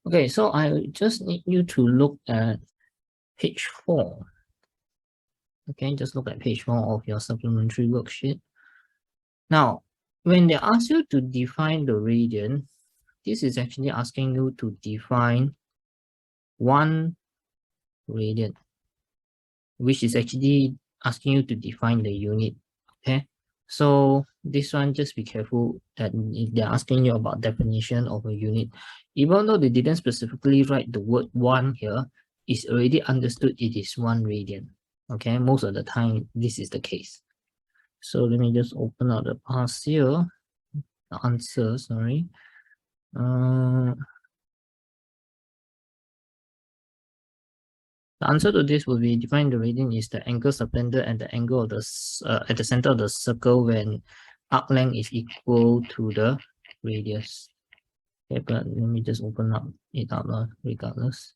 Okay, so I just need you to look at page 4. Okay, just look at page 4 of your supplementary worksheet. Now, when they ask you to define the radian, this is actually asking you to define 1 radian, which is actually asking you to define the unit. Okay, so this one, just be careful that if they're asking you about definition of a unit, even though they didn't specifically write the word 1 here, it's already understood it is 1 radian. Okay, most of the time this is the case. So let me just open out the past here, the answer, sorry. The answer to this will be define the radian is the angle subtended at the angle of the at the center of the circle when arc length is equal to the radius. Okay, but let me just open up it out regardless.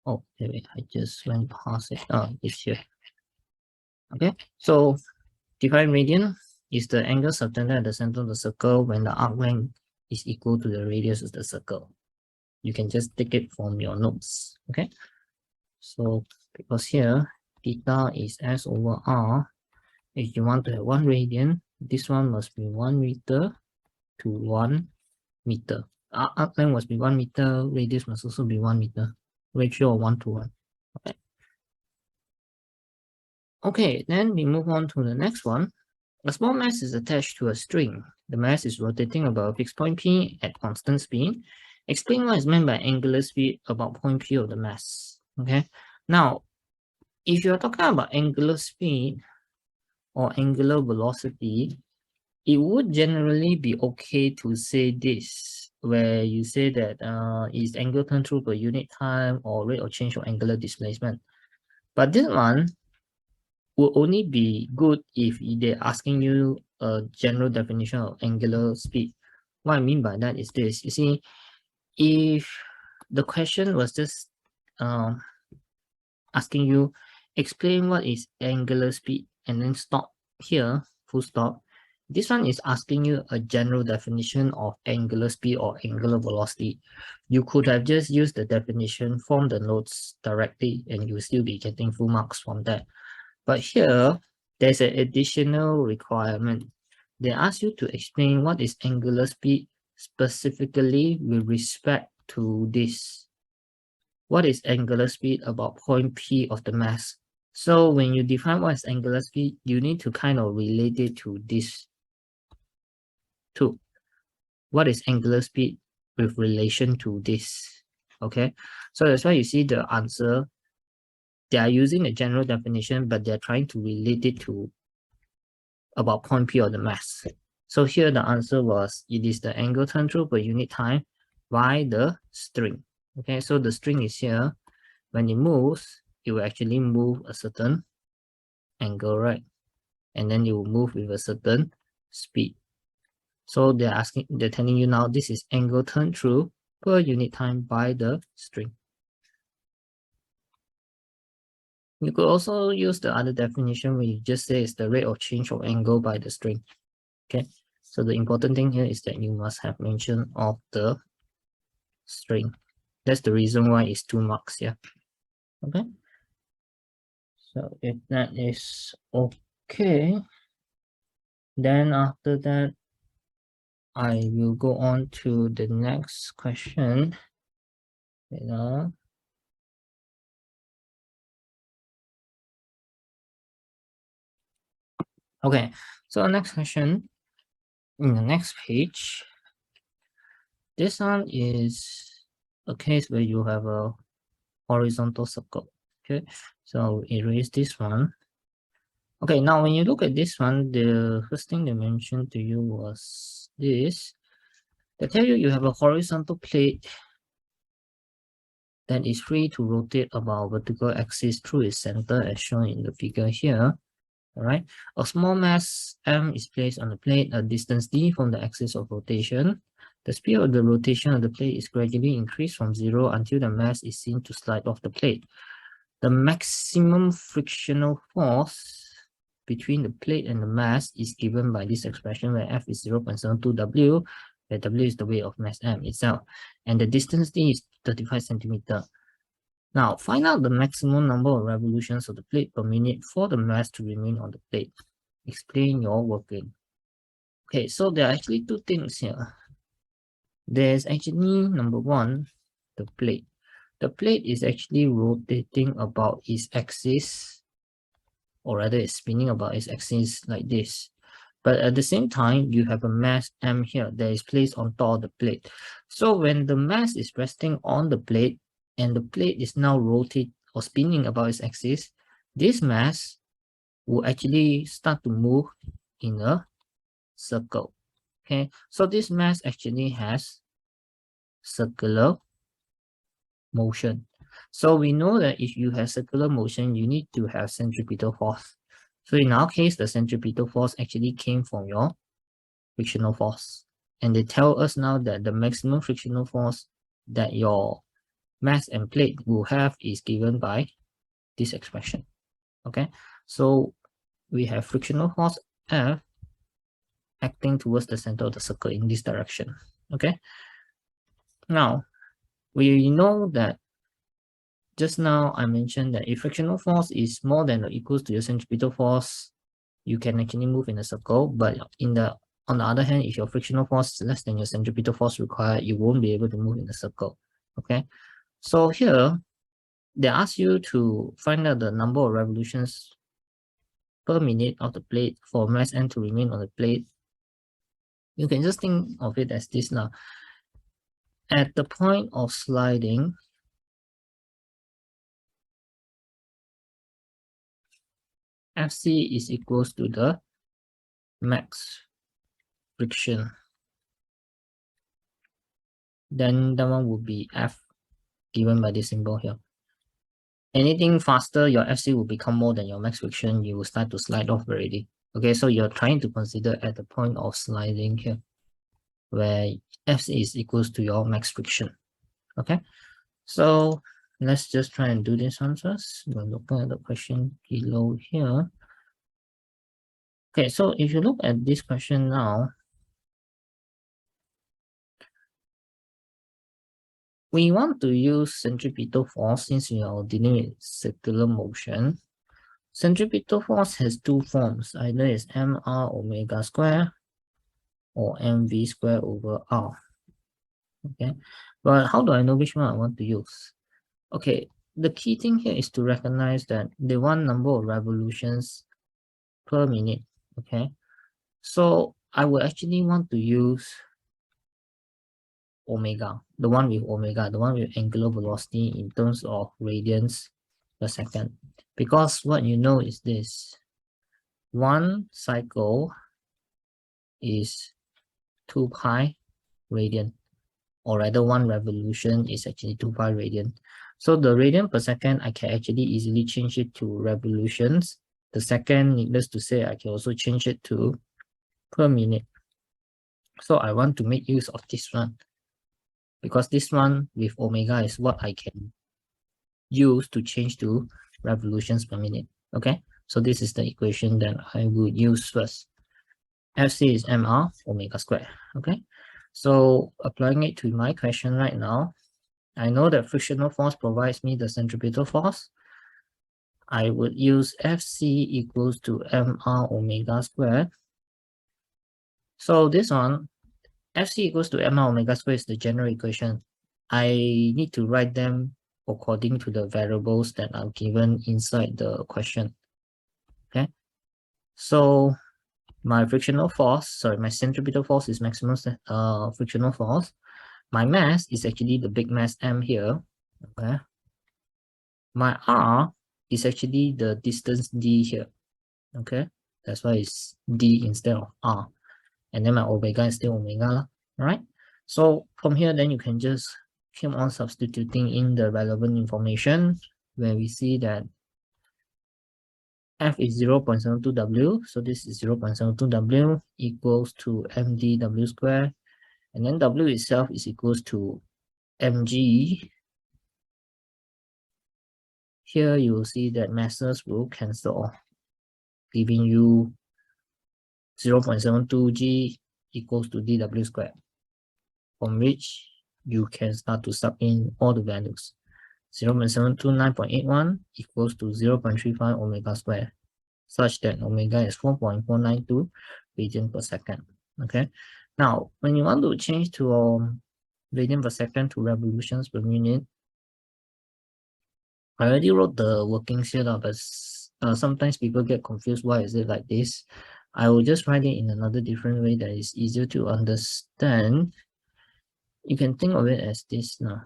Oh, wait, I just went past it. Oh, it's here. Okay, so define radian is the angle subtended at the center of the circle when the arc length is equal to the radius of the circle. You can just take it from your notes. Okay. So because here theta is s over r, if you want to have 1 radian, this one must be 1 meter to 1 meter. Arc length must be 1 meter, radius must also be 1 meter. Ratio of 1 to 1. Okay. Okay, then we move on to the next one. A small mass is attached to a string. The mass is rotating about a fixed point P at constant speed. Explain what is meant by angular speed about point P of the mass. Okay, now if you're talking about angular speed or angular velocity, it would generally be okay to say this, where you say that is angle turn through per unit time or rate of change of angular displacement. But this one will only be good if they're asking you a general definition of angular speed. What I mean by that is this. You see, if the question was just asking you explain what is angular speed and then stop here, full stop, this one is asking you a general definition of angular speed or angular velocity. You could have just used the definition from the notes directly and you'll still be getting full marks from that. But here, there's an additional requirement. They ask you to explain what is angular speed specifically with respect to this. What is angular speed about point P of the mass? So when you define what is angular speed, you need to kind of relate it to this too. What is angular speed with relation to this? Okay, so that's why you see the answer. They are using a general definition, but they're trying to relate it to about point P of the mass. So here the answer was, it is the angle turn through per unit time by the string. Okay, so the string is here. When it moves, it will actually move a certain angle, right? And then it will move with a certain speed. So they're telling you now this is angle turn through per unit time by the string. You could also use the other definition where you just say it's the rate of change of angle by the string. Okay, so the important thing here is that you must have mention of the string. That's the reason why it's 2 marks here. Okay, so if that is okay, then after that I will go on to the next question. Okay, so next question in the next page. This one is a case where you have a horizontal circle. Okay, so erase this one. Okay, now when you look at this one, the first thing they mentioned to you was this. They tell you have a horizontal plate that is free to rotate about vertical axis through its center as shown in the figure here. All right, a small mass m is placed on the plate, a distance d from the axis of rotation. The speed of the rotation of the plate is gradually increased from 0 until the mass is seen to slide off the plate. The maximum frictional force between the plate and the mass is given by this expression where F is 0.72 W where W is the weight of mass M itself, and the distance D is 35 centimeter. Now, find out the maximum number of revolutions of the plate per minute for the mass to remain on the plate. Explain your working. Okay, so there are actually two things here. There's actually, number one, the plate. The plate is actually rotating about its axis, or rather it's spinning about its axis like this. But at the same time, you have a mass M here that is placed on top of the plate. So when the mass is resting on the plate and the plate is now rotating or spinning about its axis, this mass will actually start to move in a circle. Okay, so this mass actually has circular motion. So we know that if you have circular motion, you need to have centripetal force. So in our case, the centripetal force actually came from your frictional force. And they tell us now that the maximum frictional force that your mass and plate will have is given by this expression. Okay, so we have frictional force F acting towards the center of the circle in this direction. Okay, now we know that just now I mentioned that if frictional force is more than or equals to your centripetal force, you can actually move in a circle. But on the other hand, if your frictional force is less than your centripetal force required, you won't be able to move in a circle. Okay, so here they ask you to find out the number of revolutions per minute of the plate for mass M to remain on the plate. You can just think of it as this now. At the point of sliding, Fc is equals to the max friction. Then that one would be F, given by this symbol here. Anything faster, your Fc will become more than your max friction. You will start to slide off already. Okay, so you're trying to consider at the point of sliding here, where Fc is equals to your max friction. Okay, so let's just try and do this one first. We're looking at the question below here. Okay, so if you look at this question now, we want to use centripetal force since we are dealing with circular motion. Centripetal force has two forms, either it's mr omega square or mv square over r. Okay, but how do I know which one I want to use? Okay, the key thing here is to recognize that they want number of revolutions per minute. Okay, so I will actually want to use omega, the one with angular velocity in terms of radians per second. Because what you know is this, one cycle is 2 pi radian, or rather one revolution is actually 2 pi radian. So the radian per second, I can actually easily change it to revolutions. The second, needless to say, I can also change it to per minute. So I want to make use of this one, because this one with omega is what I can use to change to revolutions per minute. Okay, so this is the equation that I would use first. Fc is mr omega square. Okay, so applying it to my question right now, I know that frictional force provides me the centripetal force. I would use Fc equals to mr omega square. So this one, Fc equals to mr omega square is the general equation. I need to write them according to the variables that are given inside the question. Okay, so my frictional force, sorry, my centripetal force is maximum frictional force. My mass is actually the big mass M here. Okay, my R is actually the distance D here. Okay, that's why it's D instead of R. And then my omega is still omega. Alright, so from here, then you can just keep on substituting in the relevant information, where we see that F is 0.72 W, so this is 0.72 W equals to mdw square, and then W itself is equals to mg. Here you will see that masses will cancel off, giving you 0.72 g equals to dw squared. from which you can start to sub in all the values. 0.729.81 equals to 0.35 omega squared, such that omega is 4.492 radian per second. Okay, now when you want to change to radian per second to revolutions per minute, I already wrote the workings here, but sometimes people get confused. Why is it like this? I will just write it in another different way that is easier to understand. You can think of it as this now.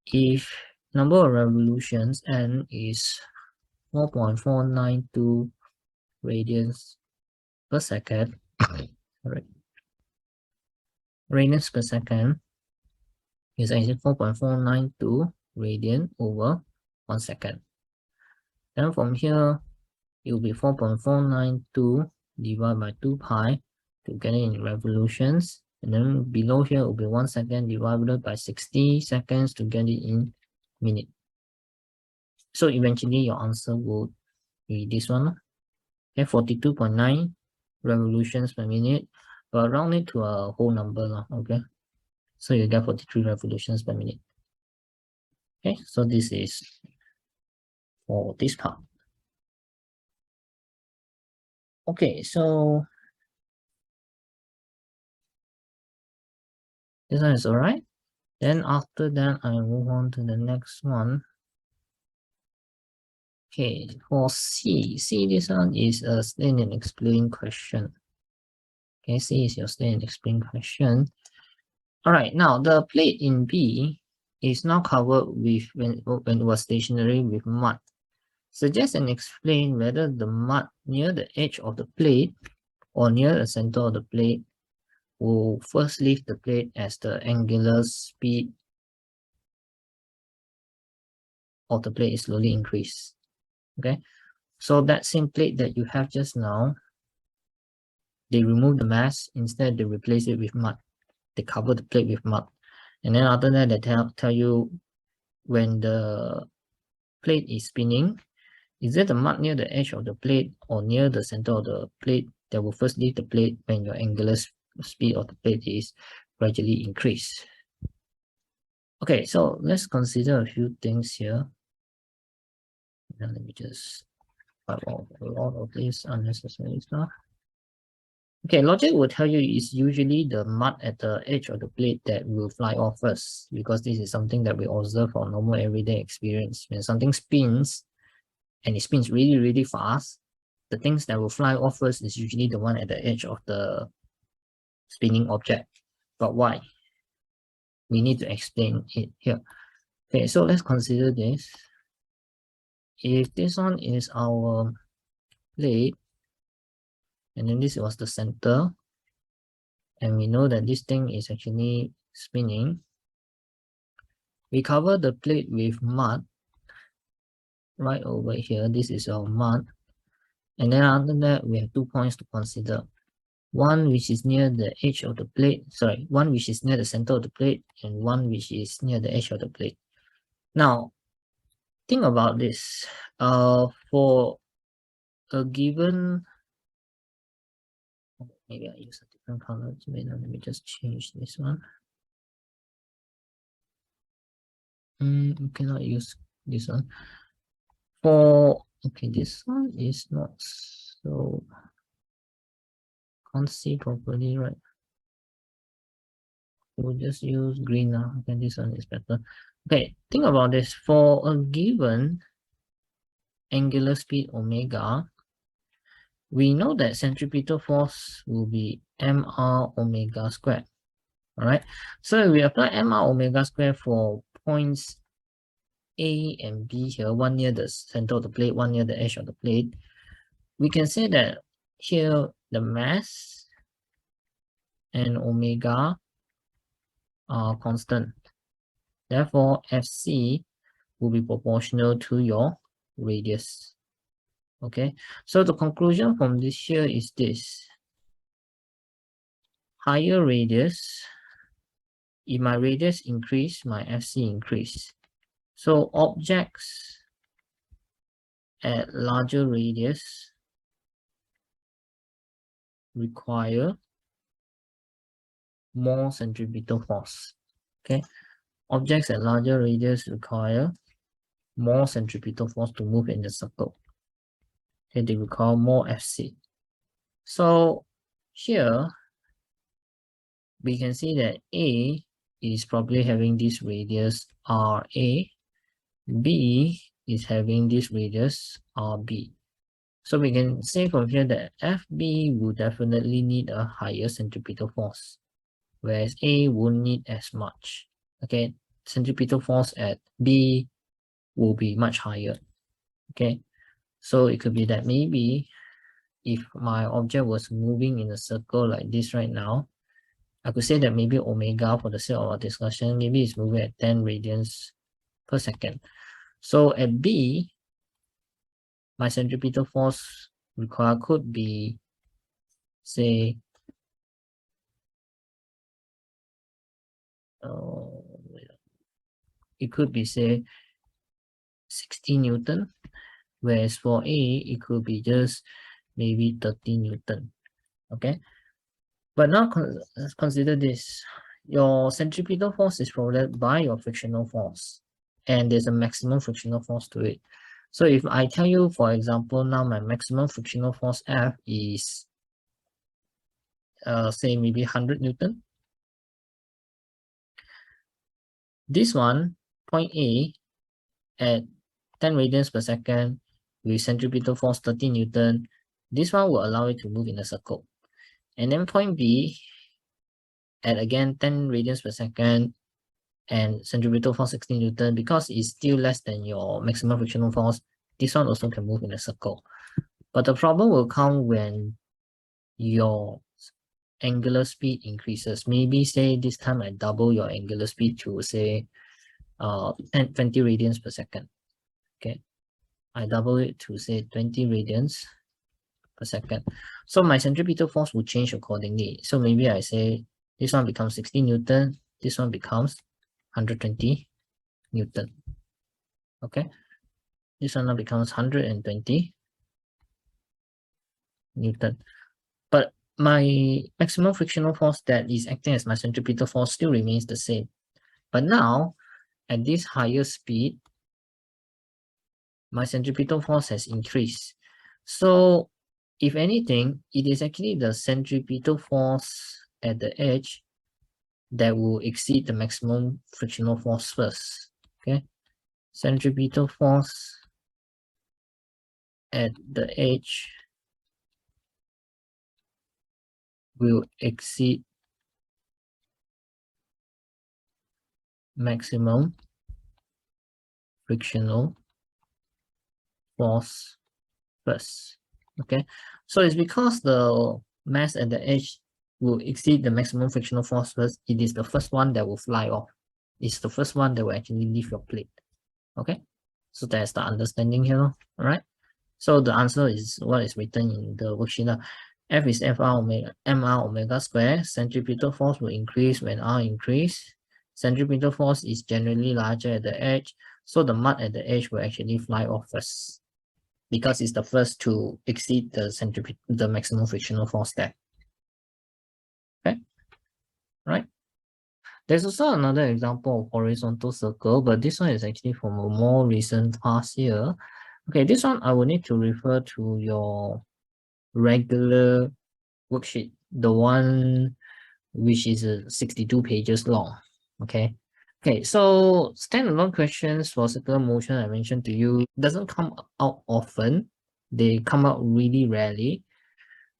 If number of revolutions n is 4.492 radians per second, right? Radians per second is actually 4.492 radian over 1 second. Then from here, it will be 4.492 divided by 2 pi to get it in revolutions. And then below here will be 1 second divided by 60 seconds to get it in minute. So eventually your answer will be this one. Okay, 42.9 revolutions per minute, but round it to a whole number. Okay, so you get 43 revolutions per minute. Okay, so this is for this part. Okay, so this one is all right. Then after that, I move on to the next one. Okay, for C, this one is a state and explain question. Okay, C is your state and explain question. All right, now the plate in B is now covered with, when it was stationary, with mud. Suggest and explain whether the mud near the edge of the plate or near the center of the plate will first leave the plate as the angular speed of the plate is slowly increased. Okay, so that same plate that you have just now, they remove the mass, instead they replace it with mud. They cover the plate with mud, and then after that they tell you when the plate is spinning, is it the mud near the edge of the plate or near the center of the plate that will first leave the plate when your angular speed of the plate is gradually increased. Okay, so let's consider a few things here. Now let me just wipe off a lot of this unnecessary stuff. Okay, logic will tell you it's usually the mud at the edge of the plate that will fly off first, because this is something that we observe from normal everyday experience. When something spins and it spins really, really fast, the things that will fly off first is usually the one at the edge of the spinning object. But why? We need to explain it here. Okay, so let's consider this. If this one is our plate, and then this was the center, and we know that this thing is actually spinning, we cover the plate with mud right over here. This is our mud, and then after that we have 2 points to consider. One which is near the edge of the plate, one which is near the center of the plate, and one which is near the edge of the plate. Now think about this. For a given, maybe I use a different color. Let me just change this one. We cannot use this one. Okay, this one is not so, can't see properly, right? We'll just use green now. Okay, this one is better. Okay, think about this. For a given angular speed omega, we know that centripetal force will be mr omega squared. All right, so we apply mr omega squared for points A and B here, one near the center of the plate, one near the edge of the plate. We can say that here the mass and omega are constant. Therefore, Fc will be proportional to your radius. Okay, so the conclusion from this here is this. Higher radius, if my radius increase, my Fc increase. So objects at larger radius require more centripetal force. Okay, objects at larger radius require more centripetal force to move in the circle. Okay, they require more Fc. So here we can see that A is probably having this radius RA, B is having this radius RB. So we can say from here that FB will definitely need a higher centripetal force, whereas A won't need as much. Okay, centripetal force at B will be much higher. Okay, so it could be that maybe if my object was moving in a circle like this right now, I could say that maybe omega, for the sake of our discussion, maybe it's moving at 10 radians per second. So at B, my centripetal force required could be, say, it could be, say, 60 Newton, whereas for A, it could be just maybe 30 Newton. Okay, but now consider this. Your centripetal force is provided by your frictional force, and there's a maximum frictional force to it. So if I tell you, for example, now my maximum frictional force F is, say, maybe 100 Newton. This one, point A, at 10 radians per second with centripetal force 30 Newton, this one will allow it to move in a circle. And then point B, at again 10 radians per second and centripetal force 16 Newton, because it's still less than your maximum frictional force, this one also can move in a circle. But the problem will come when your angular speed increases. Maybe say this time I double your angular speed to say 20 radians per second. Okay, I double it to say 20 radians per second. So my centripetal force will change accordingly. So maybe I say this one becomes 60 Newton, this one becomes 120 Newton. Okay, this one now becomes 120 Newton. But my maximum frictional force that is acting as my centripetal force still remains the same. But now, at this higher speed, my centripetal force has increased. So if anything, it is actually the centripetal force at the edge that will exceed the maximum frictional force first. Okay, centripetal force at the edge will exceed maximum frictional force first. Okay, so it's because the mass at the edge will exceed the maximum frictional force first. It is the first one that will fly off. It's the first one that will actually leave your plate. Okay, so that's the understanding here. All right, so the answer is what is written in the worksheet. F is mr omega square. Centripetal force will increase when r increase. Centripetal force is generally larger at the edge, so the mud at the edge will actually fly off first, because it's the first to exceed the maximum frictional force there. Okay, right? There's also another example of horizontal circle, but this one is actually from a more recent past year. Okay, this one I will need to refer to your regular worksheet, the one which is 62 pages long. Okay. Okay, so standalone questions for circular motion I mentioned to you doesn't come out often. They come out really rarely.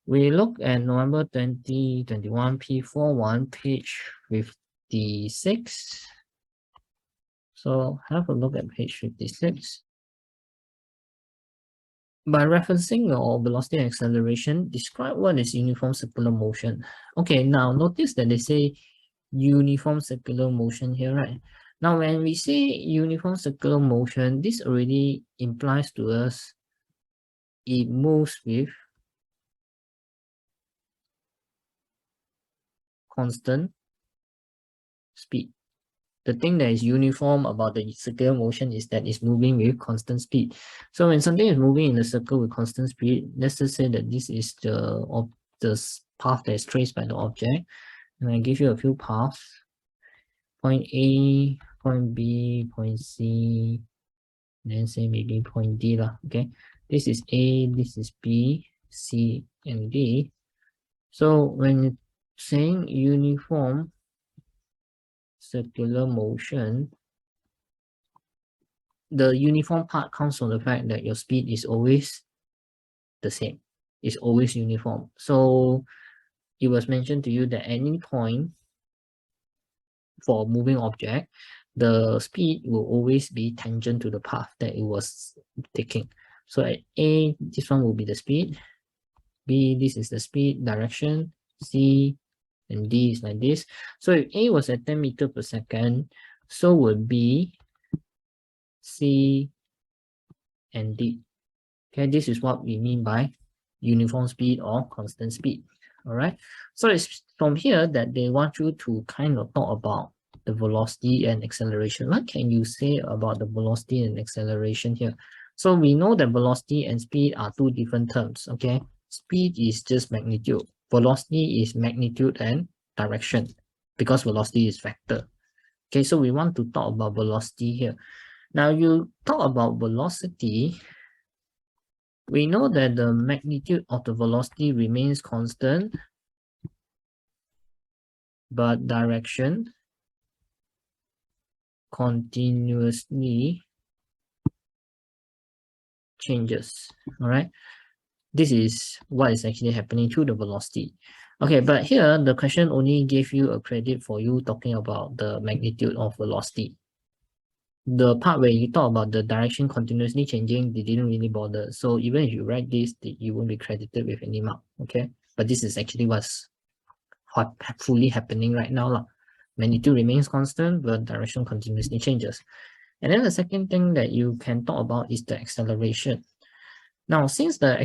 We look at November 2021 P41 page 56. So have a look at page 56. By referencing your velocity and acceleration, describe what is uniform circular motion. Okay, now notice that they say uniform circular motion here, right? Now, when we say uniform circular motion, this already implies to us it moves with constant speed. The thing that is uniform about the circular motion is that it's moving with constant speed. So when something is moving in a circle with constant speed, let's just say that this is the path that is traced by the object. and I give you a few paths, point A, point B, point C, then say maybe point D lah. Okay, this is A, this is B, C, and D. So when saying uniform circular motion, the uniform part comes from the fact that your speed is always the same. It's always uniform. So it was mentioned to you that any point for a moving object, the speed will always be tangent to the path that it was taking. So at A, this one will be the speed. B, this is the speed direction. C and D is like this. So if A was at 10 meters per second, so would B, C, and D. Okay, this is what we mean by uniform speed or constant speed. All right. So it's from here that they want you to kind of talk about the velocity and acceleration. What can you say about the velocity and acceleration here? So we know that velocity and speed are two different terms. Okay. Speed is just magnitude. Velocity is magnitude and direction because velocity is vector. Okay, so we want to talk about velocity here. Now you talk about velocity. We know that the magnitude of the velocity remains constant, but direction continuously changes. All right. This is what is actually happening to the velocity. Okay, but here the question only gave you a credit for you talking about the magnitude of velocity. The part where you talk about the direction continuously changing, they didn't really bother. So even if you write this, you won't be credited with any mark. Okay, but this is actually what's fully happening right now lah. Magnitude remains constant, but direction continuously changes. And then the second thing that you can talk about is the acceleration. Now, since the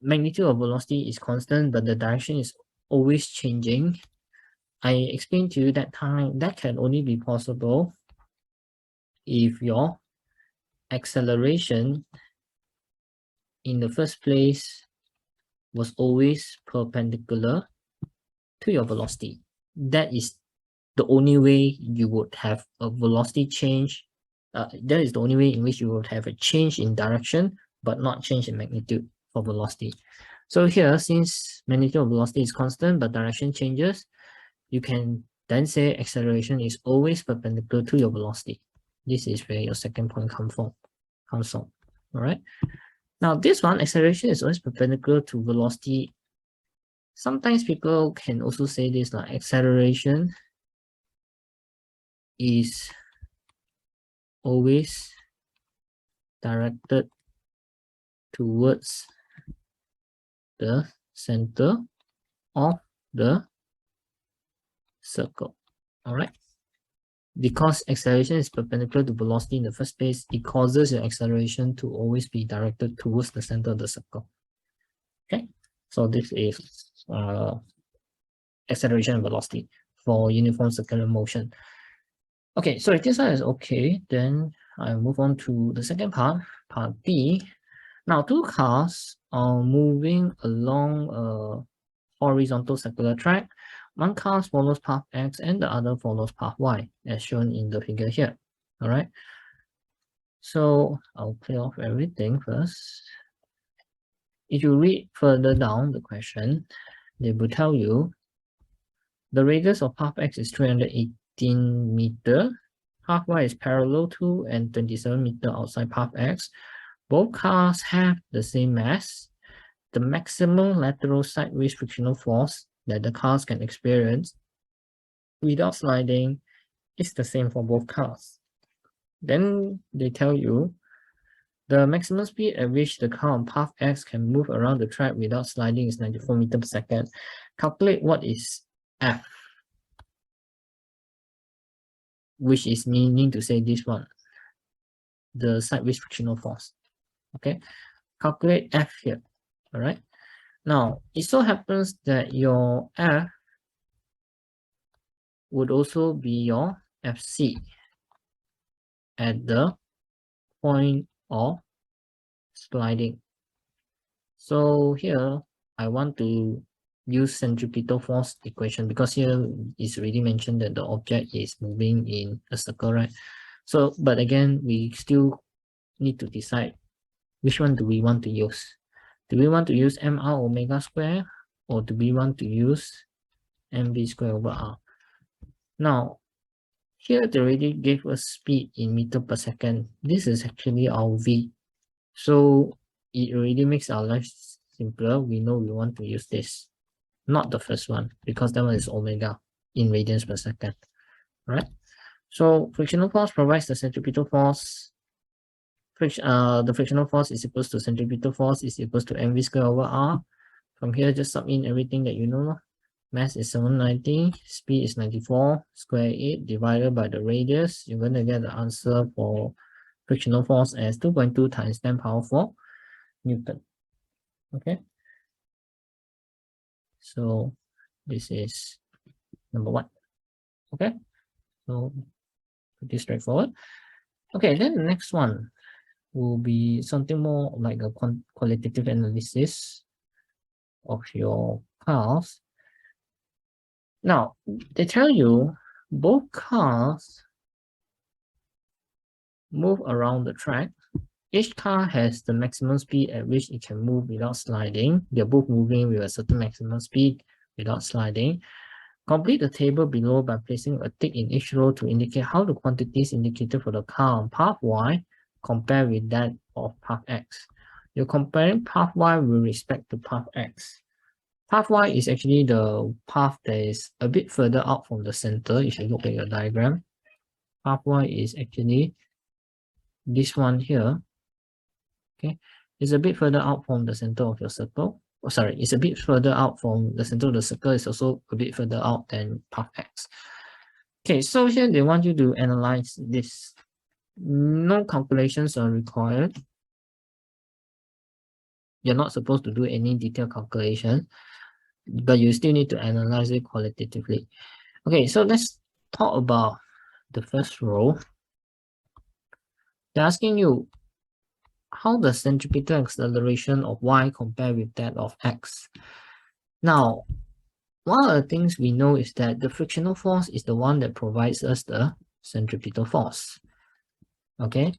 magnitude of velocity is constant, but the direction is always changing, I explained to you that time that can only be possible if your acceleration in the first place was always perpendicular to your velocity. That is the only way you would have a velocity change. That is the only way in which you would have a change in direction, but not change in magnitude for velocity. So here, since magnitude of velocity is constant, but direction changes, you can then say acceleration is always perpendicular to your velocity. This is where your second point comes from. All right. Now this one, acceleration is always perpendicular to velocity. Sometimes people can also say this like acceleration is always directed towards the center of the circle. All right. Because acceleration is perpendicular to velocity in the first place, it causes your acceleration to always be directed towards the center of the circle. Okay. So this is acceleration and velocity for uniform circular motion. Okay, so if this one is okay, then I move on to the second part, part B. Now, two cars are moving along a horizontal circular track. One car follows path X and the other follows path Y, as shown in the figure here. All right. So I'll clear off everything first. If you read further down the question, they will tell you the radius of path X is 318 meters. Path Y is parallel to and 27 meters outside path X. Both cars have the same mass. The maximum lateral sideways frictional force that the cars can experience without sliding is the same for both cars. Then they tell you the maximum speed at which the car on path X can move around the track without sliding is 94 meters per second. Calculate what is F, which is meaning to say this one, the sideways frictional force. Okay, calculate F here. All right. Now, it so happens that your F would also be your FC at the point of sliding. So here, I want to use centripetal force equation, because here it's already mentioned that the object is moving in a circle, right? So, but again, we still need to decide which one do we want to use. Do we want to use mr omega square, or do we want to use mv square over r? Now, here they already gave us speed in meter per second. This is actually our v. So it already makes our life simpler. We know we want to use this, not the first one, because that one is omega in radians per second, right? So frictional force provides the centripetal force. The frictional force is equals to centripetal force is equals to mv square over r. From here, just sub in everything that you know. Mass is 790, speed is 94, square 8 divided by the radius. You're going to get the answer for frictional force as 2.2 times 10 power 4 Newton. Okay. So this is number 1. Okay. So pretty straightforward. Okay, then the next one will be something more like a qualitative analysis of your cars. Now, they tell you both cars move around the track. Each car has the maximum speed at which it can move without sliding. They're both moving with a certain maximum speed without sliding. Complete the table below by placing a tick in each row to indicate how the quantities indicated for the car on path Y compare with that of path X. You're comparing path Y with respect to path X. Path Y is actually the path that is a bit further out from the center. If you look at your diagram, path Y is actually this one here. Okay, it's a bit further out from the center of your circle. Oh, sorry, it's a bit further out from the center of the circle. It's also a bit further out than path X. Okay, so here they want you to analyze this. No calculations are required. You're not supposed to do any detailed calculation, but you still need to analyze it qualitatively. Okay, so let's talk about the first row. They're asking you, how does centripetal acceleration of Y compare with that of X? Now, one of the things we know is that the frictional force is the one that provides us the centripetal force. Okay,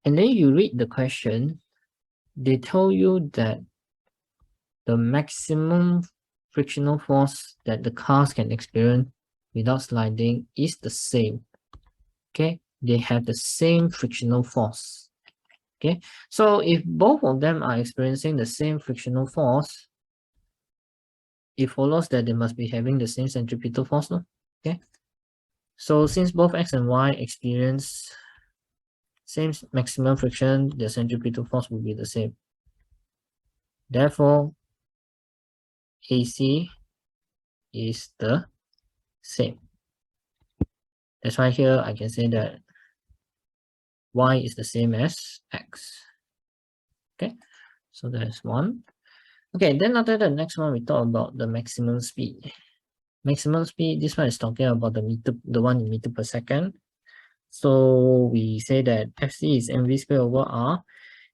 and then you read the question, they tell you that the maximum frictional force that the cars can experience without sliding is the same. Okay, they have the same frictional force. Okay, so if both of them are experiencing the same frictional force, it follows that they must be having the same centripetal force, no? Okay, so since both X and Y experience same maximum friction, the centripetal force will be the same. Therefore, AC is the same. That's why here I can say that Y is the same as X. Okay, so that's one. Okay, then after the next one, we talk about the maximum speed. Maximum speed, this one is talking about the one in meter per second. So we say that FC is mv squared over r.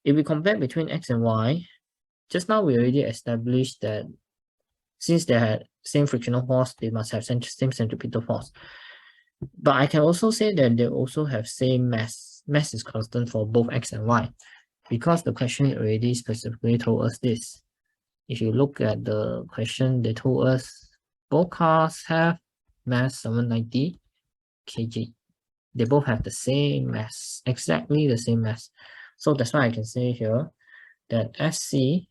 If we compare between X and Y, just now we already established that since they had same frictional force, they must have same centripetal force. But I can also say that they also have same mass. Mass is constant for both X and Y, because the question already specifically told us this. If you look at the question, they told us both cars have mass 790 kg. They both have the same mass, exactly the same mass. So that's why I can say here that SC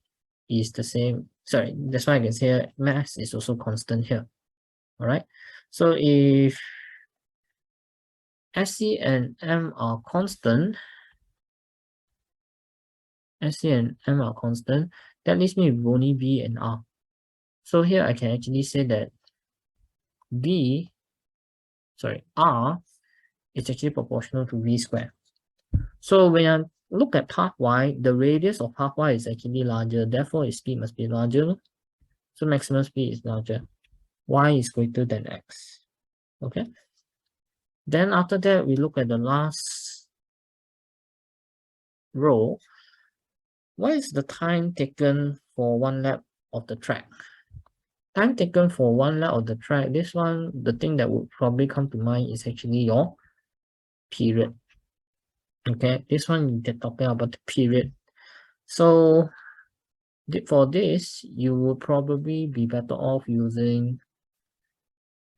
is the same. Sorry, that's why I can say mass is also constant here. All right. So if SC and M are constant, SC and M are constant, that leaves me with only V and R. So here I can actually say that R is actually proportional to V squared. So when I look at path Y, the radius of path Y is actually larger, therefore its speed must be larger. So maximum speed is larger. Y is greater than X. Okay. Then after that, we look at the last row. What is the time taken for one lap of the track? time taken for one leg of the track, this one, the thing that would probably come to mind is actually your period. Okay, this one they're talking about the period. So for this, you would probably be better off using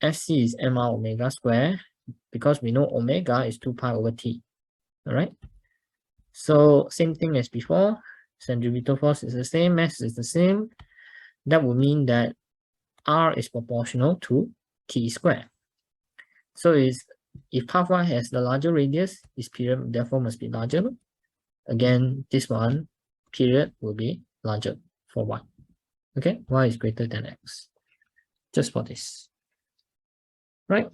FC is MR omega square, because we know omega is 2 pi over T. All right. So same thing as before, centripetal force is the same, mass is the same. That would mean that R is proportional to T squared. So if path Y has the larger radius, its period therefore must be larger. Again, this one, period will be larger for Y. Okay, Y is greater than X. Just for this. Right.